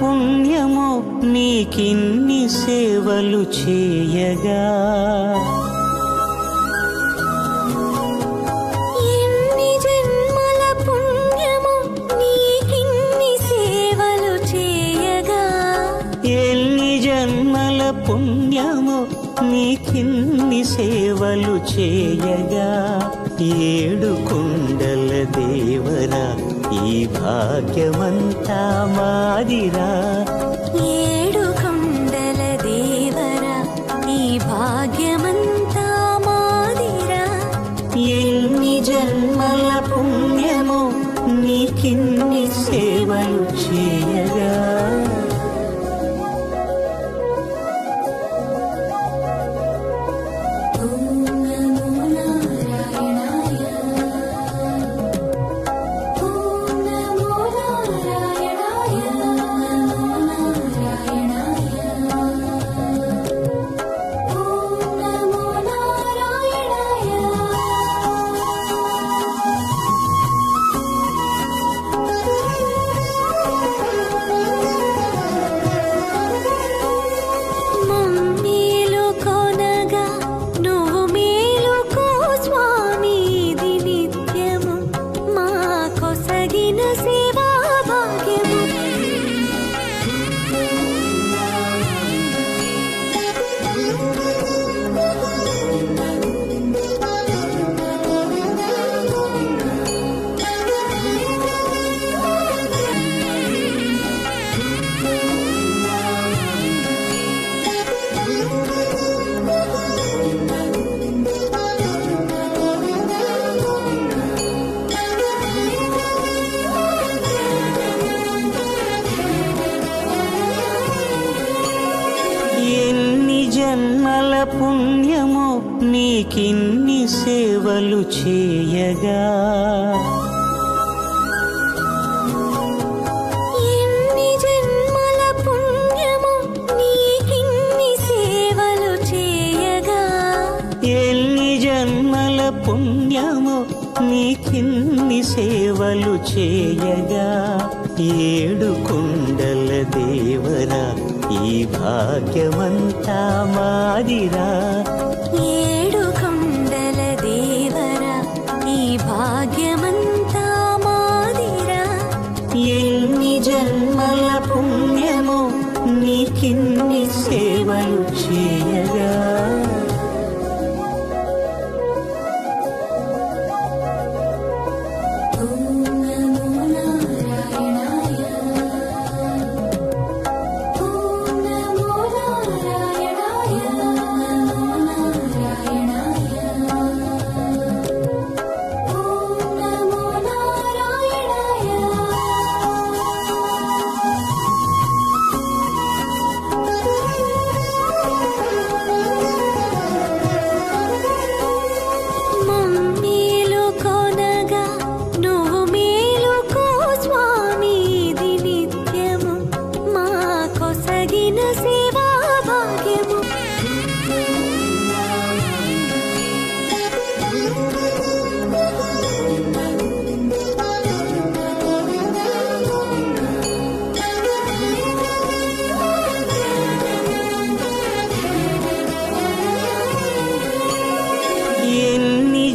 పుణ్యమో నీకిన్ని సేవలు చేయగా, ఎన్ని జన్మల పుణ్యమో నీకిన్ని సేవలు చేయగా, ఎన్ని జన్మల పుణ్యమో నీకిన్ని సేవలు చేయగా, ఏడు కొండల దేవరా ఈ భాగ్యమంతా మాదిరా, ఏడు కొండల దేవరా ఈ భాగ్యమంతా మాదిరా, ఎన్ని జన్మల పుణ్యమో నీకిన్ని సేవలు చేయగా. జన్మల పుణ్యమో నీకిన్ని సేవలు చేయగా, ఎన్ని జన్మల పుణ్యమో నీకిన్ని సేవలు చేయగా, ఎన్ని జన్మల పుణ్యమో నీకిన్ని సేవలు చేయగా, ఏడు కొండల దేవరా ఈ భాగ్యమంతా మాదిరా, ఏడు కొండల దేవరా ఈ భాగ్యమంతా మాదిరా, ఎన్ని జన్మల పుణ్యమో నీకిన్ని సేవలు చేయగా.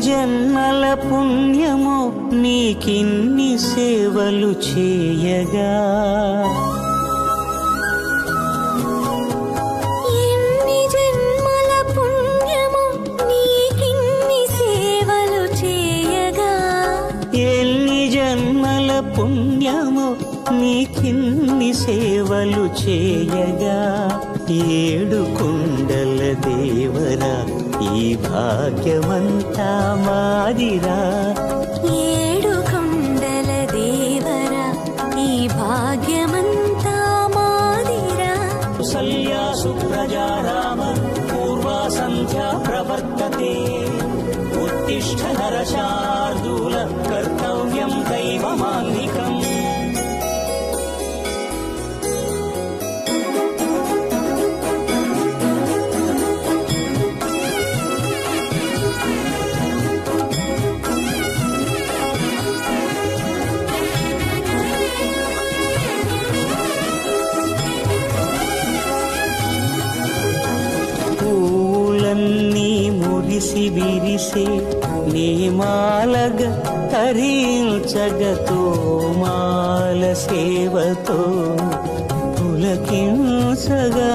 జన్మల పుణ్యమో నీకిన్ని సేవలు చేయగా, ఎన్ని జన్మల పుణ్యమో నీకిన్ని సేవలు చేయగా, ఎన్ని జన్మల పుణ్యమో నీకిన్ని సేవలు చేయగా, ఏడు కొండల దేవరా ఈ భాగ్యమంతా మాదిరా, ఏడు కొండల దేవరా ఈ భాగ్యమంతా మాదిరా, కౌసల్యా సుప్రజా రామ పూర్వా సంధ్యా ప్రవర్తతే, ఉత్తిష్ఠ నరశార్దూల కర్తవ్యం దైవమాన్నికం. మాలగ తరించగతో మాల సేవతో పులకించగా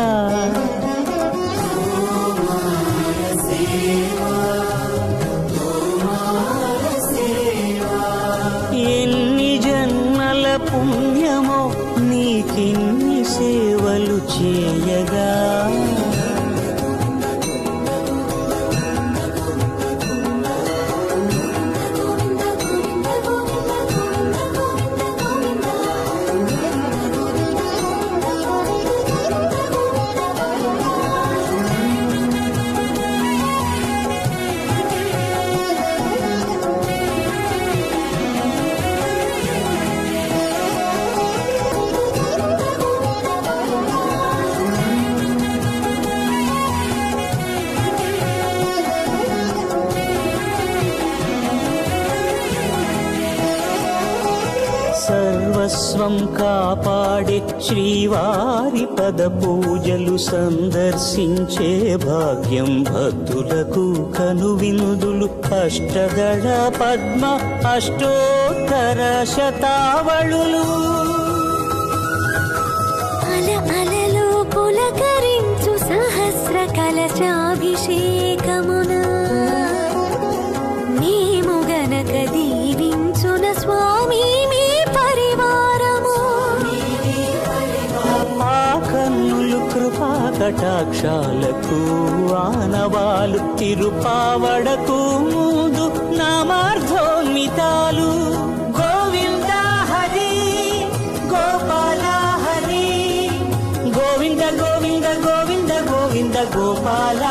ఎన్ని జన్మల పుణ్యమో నీకిన్ని సేవలు చేయగా సర్వస్వం కాపాడే శ్రీవారి పద పూజలు సందర్శించే భాగ్యం భక్తులకు కనువినుదులు అష్టదళ పద్మ అష్టోత్తర శతావళులు అల అలలో పులకరించు సహస్ర కలశాభిషేకమున మేము గనక దీవించున స్వామి మీ పరివారము ఆ కన్నులు కృపా కటాక్షాలకు ఆనవాలు తిరుపావడకు ముందు నామార్థోన్మితాలు గోవింద హరి గోపాల హరి గోవింద గోవింద గోవింద గోవింద గోపాల